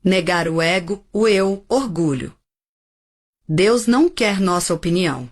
Negar o ego, o eu, orgulho. Deus não quer nossa opinião.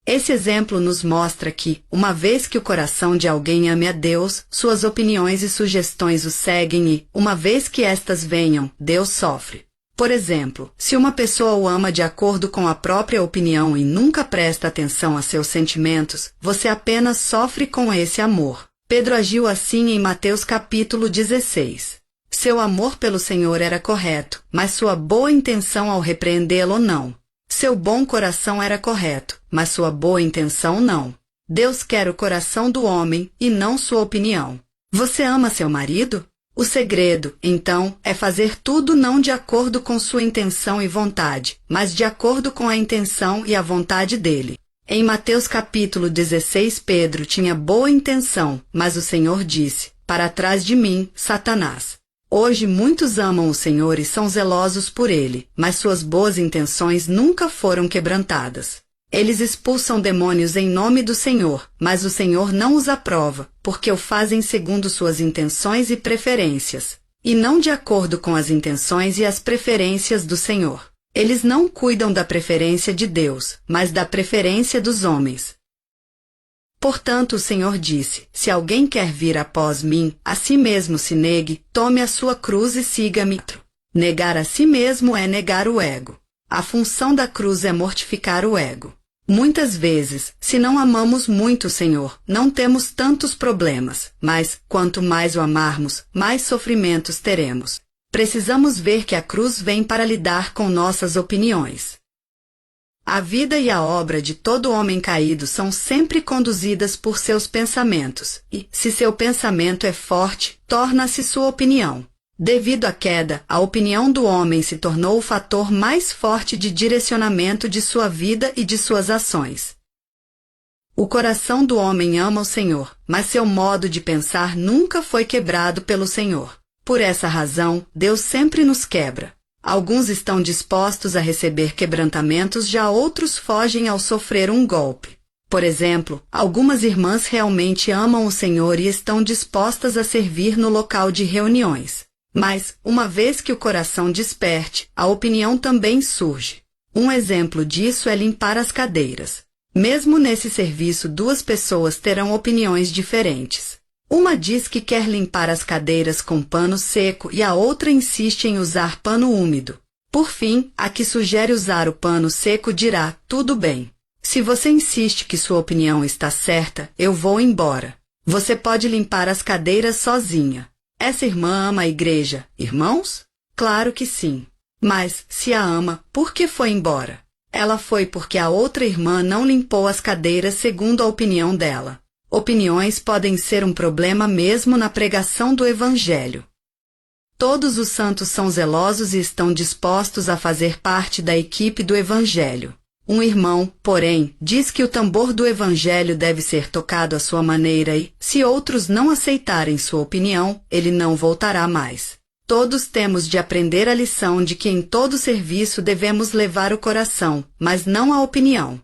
Esse exemplo nos mostra que, uma vez que o coração de alguém ame a Deus, suas opiniões e sugestões o seguem e, uma vez que estas venham, Deus sofre. Por exemplo, se uma pessoa o ama de acordo com a própria opinião e nunca presta atenção a seus sentimentos, você apenas sofre com esse amor. Pedro agiu assim em Mateus capítulo 16. Seu amor pelo Senhor era correto, mas sua boa intenção ao repreendê-lo não. Seu bom coração era correto, mas sua boa intenção não. Deus quer o coração do homem e não sua opinião. Você ama seu marido? O segredo, então, é fazer tudo não de acordo com sua intenção e vontade, mas de acordo com a intenção e a vontade dele. Em Mateus capítulo 16, Pedro tinha boa intenção, mas o Senhor disse: "Para trás de mim, Satanás." Hoje muitos amam o Senhor e são zelosos por Ele, mas suas boas intenções nunca foram quebrantadas. Eles expulsam demônios em nome do Senhor, mas o Senhor não os aprova, porque o fazem segundo suas intenções e preferências, e não de acordo com as intenções e as preferências do Senhor. Eles não cuidam da preferência de Deus, mas da preferência dos homens. Portanto, o Senhor disse: "Se alguém quer vir após mim, a si mesmo se negue, tome a sua cruz e siga-me." Negar a si mesmo é negar o ego. A função da cruz é mortificar o ego. Muitas vezes, se não amamos muito o Senhor, não temos tantos problemas, mas, quanto mais o amarmos, mais sofrimentos teremos. Precisamos ver que a cruz vem para lidar com nossas opiniões. A vida e a obra de todo homem caído são sempre conduzidas por seus pensamentos, e, se seu pensamento é forte, torna-se sua opinião. Devido à queda, a opinião do homem se tornou o fator mais forte de direcionamento de sua vida e de suas ações. O coração do homem ama o Senhor, mas seu modo de pensar nunca foi quebrado pelo Senhor. Por essa razão, Deus sempre nos quebra. Alguns estão dispostos a receber quebrantamentos, já outros fogem ao sofrer um golpe. Por exemplo, algumas irmãs realmente amam o Senhor e estão dispostas a servir no local de reuniões. Mas, uma vez que o coração desperte, a opinião também surge. Um exemplo disso é limpar as cadeiras. Mesmo nesse serviço, duas pessoas terão opiniões diferentes. Uma diz que quer limpar as cadeiras com pano seco e a outra insiste em usar pano úmido. Por fim, a que sugere usar o pano seco dirá: "Tudo bem. Se você insiste que sua opinião está certa, eu vou embora. Você pode limpar as cadeiras sozinha." Essa irmã ama a igreja, irmãos? Claro que sim. Mas, se a ama, por que foi embora? Ela foi porque a outra irmã não limpou as cadeiras segundo a opinião dela. Opiniões podem ser um problema mesmo na pregação do Evangelho. Todos os santos são zelosos e estão dispostos a fazer parte da equipe do Evangelho. Um irmão, porém, diz que o tambor do Evangelho deve ser tocado à sua maneira e, se outros não aceitarem sua opinião, ele não voltará mais. Todos temos de aprender a lição de que em todo serviço devemos levar o coração, mas não a opinião.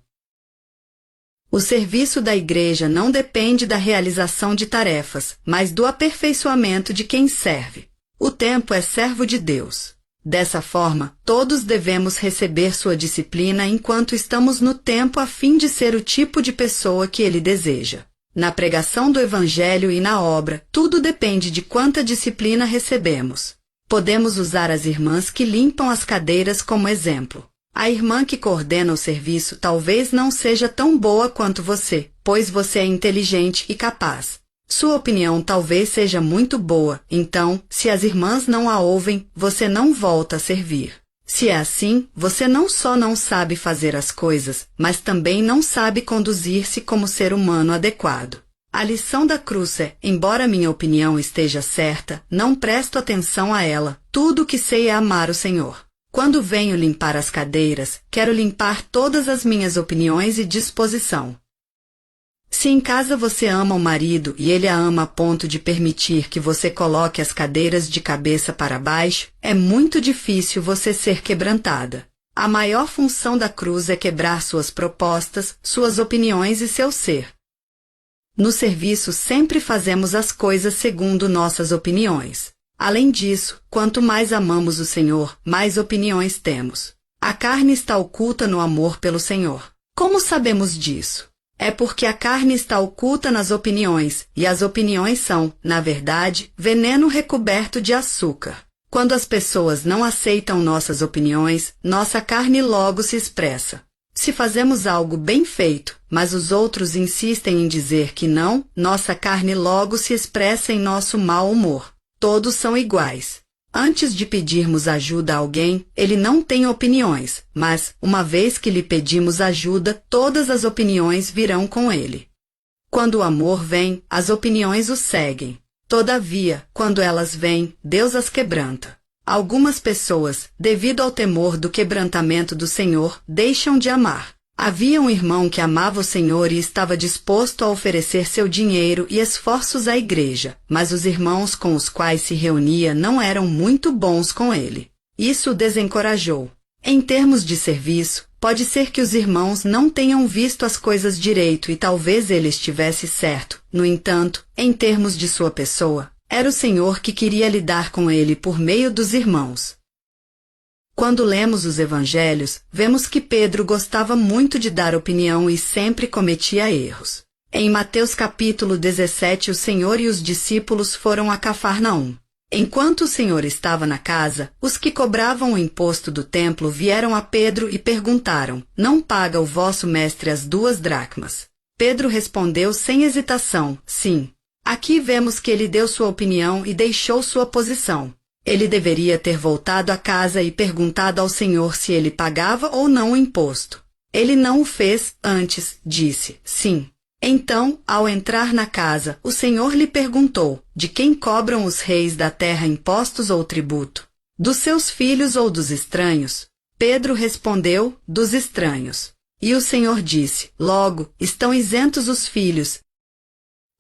O serviço da igreja não depende da realização de tarefas, mas do aperfeiçoamento de quem serve. O tempo é servo de Deus. Dessa forma, todos devemos receber sua disciplina enquanto estamos no tempo a fim de ser o tipo de pessoa que Ele deseja. Na pregação do Evangelho e na obra, tudo depende de quanta disciplina recebemos. Podemos usar as irmãs que limpam as cadeiras como exemplo. A irmã que coordena o serviço talvez não seja tão boa quanto você, pois você é inteligente e capaz. Sua opinião talvez seja muito boa, então, se as irmãs não a ouvem, você não volta a servir. Se é assim, você não só não sabe fazer as coisas, mas também não sabe conduzir-se como ser humano adequado. A lição da cruz é: embora minha opinião esteja certa, não presto atenção a ela. Tudo o que sei é amar o Senhor. Quando venho limpar as cadeiras, quero limpar todas as minhas opiniões e disposição. Se em casa você ama o marido e ele a ama a ponto de permitir que você coloque as cadeiras de cabeça para baixo, é muito difícil você ser quebrantada. A maior função da cruz é quebrar suas propostas, suas opiniões e seu ser. No serviço sempre fazemos as coisas segundo nossas opiniões. Além disso, quanto mais amamos o Senhor, mais opiniões temos. A carne está oculta no amor pelo Senhor. Como sabemos disso? É porque a carne está oculta nas opiniões, e as opiniões são, na verdade, veneno recoberto de açúcar. Quando as pessoas não aceitam nossas opiniões, nossa carne logo se expressa. Se fazemos algo bem feito, mas os outros insistem em dizer que não, nossa carne logo se expressa em nosso mau humor. Todos são iguais. Antes de pedirmos ajuda a alguém, ele não tem opiniões, mas, uma vez que lhe pedimos ajuda, todas as opiniões virão com ele. Quando o amor vem, as opiniões o seguem. Todavia, quando elas vêm, Deus as quebranta. Algumas pessoas, devido ao temor do quebrantamento do Senhor, deixam de amar. Havia um irmão que amava o Senhor e estava disposto a oferecer seu dinheiro e esforços à igreja, mas os irmãos com os quais se reunia não eram muito bons com ele. Isso o desencorajou. Em termos de serviço, pode ser que os irmãos não tenham visto as coisas direito e talvez ele estivesse certo. No entanto, em termos de sua pessoa, era o Senhor que queria lidar com ele por meio dos irmãos. Quando lemos os evangelhos, vemos que Pedro gostava muito de dar opinião e sempre cometia erros. Em Mateus capítulo 17, o Senhor e os discípulos foram a Cafarnaum. Enquanto o Senhor estava na casa, os que cobravam o imposto do templo vieram a Pedro e perguntaram: "Não paga o vosso mestre as 2 dracmas?" Pedro respondeu sem hesitação: "Sim." Aqui vemos que ele deu sua opinião e deixou sua posição. Ele deveria ter voltado a casa e perguntado ao Senhor se ele pagava ou não o imposto. Ele não o fez, antes disse: "Sim." Então, ao entrar na casa, o Senhor lhe perguntou: "De quem cobram os reis da terra impostos ou tributo? Dos seus filhos ou dos estranhos?" Pedro respondeu: "Dos estranhos." E o Senhor disse: "Logo, estão isentos os filhos."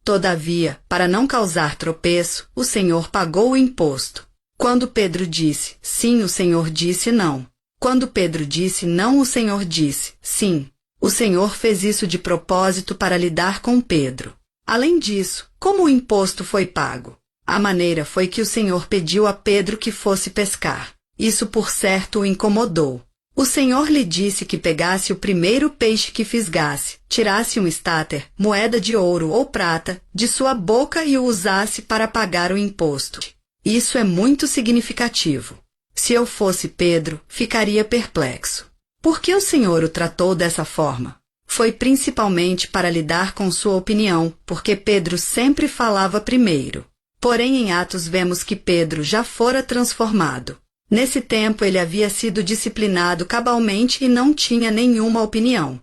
Todavia, para não causar tropeço, o Senhor pagou o imposto. Quando Pedro disse sim, o Senhor disse não. Quando Pedro disse não, o Senhor disse sim. O Senhor fez isso de propósito para lidar com Pedro. Além disso, como o imposto foi pago? A maneira foi que o Senhor pediu a Pedro que fosse pescar. Isso por certo o incomodou. O Senhor lhe disse que pegasse o primeiro peixe que fisgasse, tirasse um estáter, moeda de ouro ou prata, de sua boca e o usasse para pagar o imposto. Isso é muito significativo. Se eu fosse Pedro, ficaria perplexo. Por que o Senhor o tratou dessa forma? Foi principalmente para lidar com sua opinião, porque Pedro sempre falava primeiro. Porém, em Atos vemos que Pedro já fora transformado. Nesse tempo ele havia sido disciplinado cabalmente e não tinha nenhuma opinião.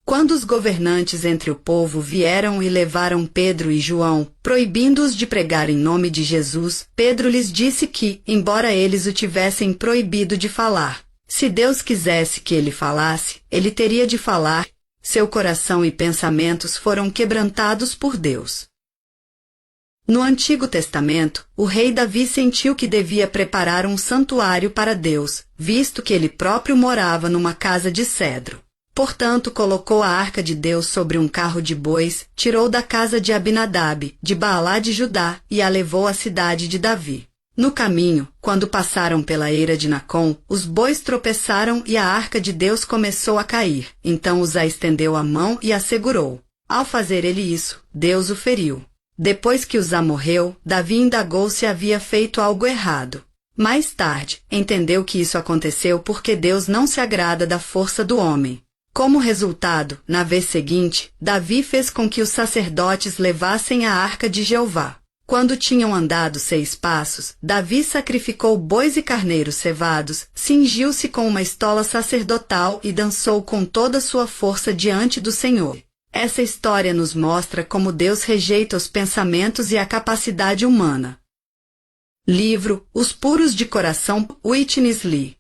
Quando os governantes entre o povo vieram e levaram Pedro e João, proibindo-os de pregar em nome de Jesus, Pedro lhes disse que, embora eles o tivessem proibido de falar, se Deus quisesse que ele falasse, ele teria de falar. Seu coração e pensamentos foram quebrantados por Deus. No Antigo Testamento, o rei Davi sentiu que devia preparar um santuário para Deus, visto que ele próprio morava numa casa de cedro. Portanto, colocou a arca de Deus sobre um carro de bois, tirou da casa de Abinadab, de Baalá de Judá, e a levou à cidade de Davi. No caminho, quando passaram pela eira de Nacon, os bois tropeçaram e a arca de Deus começou a cair. Então Uzá estendeu a mão e a segurou. Ao fazer ele isso, Deus o feriu. Depois que Uzá morreu, Davi indagou se havia feito algo errado. Mais tarde, entendeu que isso aconteceu porque Deus não se agrada da força do homem. Como resultado, na vez seguinte, Davi fez com que os sacerdotes levassem a arca de Jeová. Quando tinham andado 6 passos, Davi sacrificou bois e carneiros cevados, cingiu-se com uma estola sacerdotal e dançou com toda a sua força diante do Senhor. Essa história nos mostra como Deus rejeita os pensamentos e a capacidade humana. Livro Os Puros de Coração, Witness Lee.